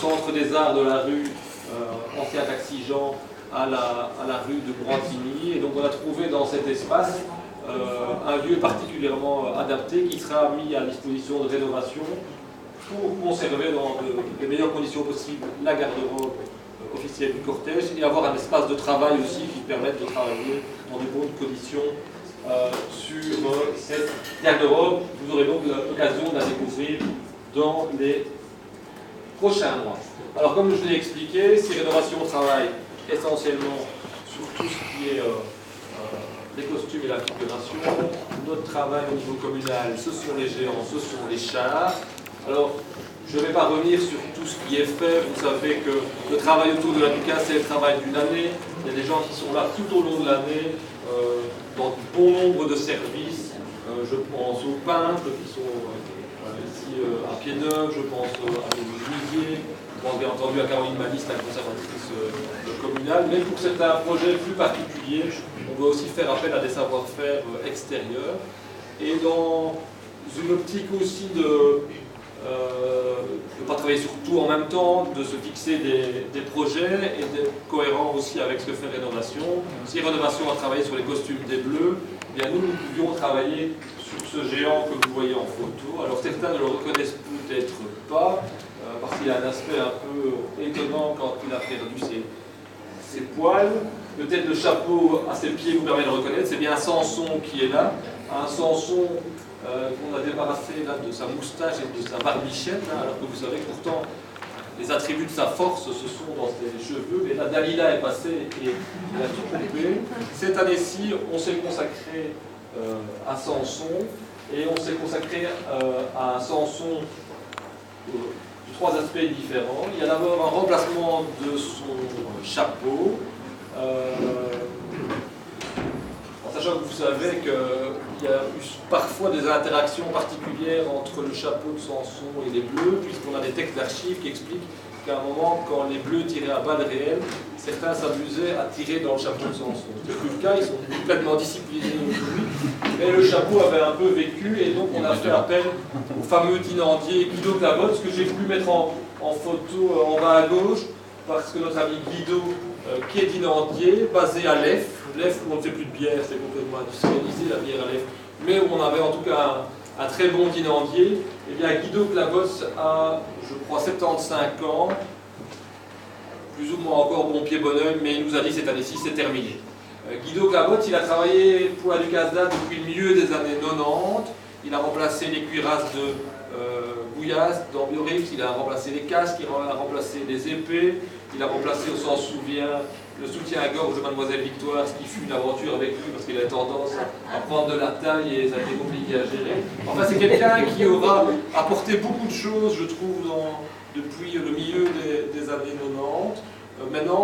centre des arts de la rue ancien taxi Jean à la rue de Brantigny. Et donc on a trouvé dans cet espace un lieu particulièrement adapté qui sera mis à disposition de rénovation pour conserver dans les meilleures conditions possibles la garde-robe officielle du cortège et avoir un espace de travail aussi qui permette de travailler dans de bonnes conditions sur cette garde-robe. Vous aurez donc l'occasion de la découvrir dans les prochains mois. Alors comme je l'ai expliqué, ces rénovations travaillent essentiellement sur tout ce qui est les costumes et la figuration. Notre travail au niveau communal, ce sont les géants, ce sont les chars. Alors, je ne vais pas revenir sur tout ce qui est fait. Vous savez que le travail autour de la Ducasse, c'est le travail d'une année. Il y a des gens qui sont là tout au long de l'année, dans bon nombre de services. Je pense aux peintres qui sont ici à Pied-Neuf, je pense à des menuisiers, je pense bien entendu à Caroline Malice, la conservatrice communale. Mais pour certains projets plus particuliers, on doit aussi faire appel à des savoir-faire extérieurs. Et dans une optique aussi de ne pas travailler sur tout en même temps, de se fixer des projets et d'être cohérent aussi avec ce que fait Rénovation. Si Rénovation a travaillé sur les costumes des Bleus, eh bien nous pouvions travailler sur ce géant que vous voyez en photo. Alors certains ne le reconnaissent peut-être pas, parce qu'il a un aspect un peu étonnant quand il a perdu ses poils. Peut-être le chapeau à ses pieds vous permet de le reconnaître, c'est bien Samson qui est là, un Samson qu'on a débarrassé là, de sa moustache et de sa barbichette, hein, alors que vous savez que pourtant les attributs de sa force se sont dans ses cheveux, mais là Dalila est passée et il a tout coupé. Cette année-ci, on s'est consacré à Samson, et on s'est consacré à Samson de trois aspects différents. Il y a d'abord un remplacement de son chapeau, en sachant que vous savez qu'il y a eu parfois des interactions particulières entre le chapeau de Samson et les Bleus, puisqu'on a des textes d'archives qui expliquent qu'à un moment, quand les Bleus tiraient à balles réelles, certains s'amusaient à tirer dans le chapeau de Samson. Ce n'est plus le cas, ils sont complètement disciplinés aujourd'hui, mais le chapeau avait un peu vécu, et donc on a fait appel au fameux dînandier Guido Clabotte, ce que j'ai voulu mettre en photo en bas à gauche, parce que notre ami Guido, qui est dînandier, basé à Lef où on ne fait plus de bière, c'est complètement industrialisé la bière à Lef, mais où on avait en tout cas un très bon dînandier. Eh bien Guido Clabotte a, je crois, 75 ans, plus ou moins encore bon pied bon oeil, mais il nous a dit cette année-ci c'est terminé. Guido Clabotte, il a travaillé pour la Ducasse d'Ade depuis le milieu des années 90, il a remplacé les cuirasses de Bouillasse, d'Ambiorix, il a remplacé les casques, il a remplacé les épées, il a remplacé, on s'en souvient, le soutien à gorge de Mademoiselle Victoire, ce qui fut une aventure avec lui parce qu'il a tendance à prendre de la taille et ça a été compliqué à gérer. Enfin, c'est quelqu'un qui aura apporté beaucoup de choses, je trouve, depuis le milieu des années 90. Maintenant,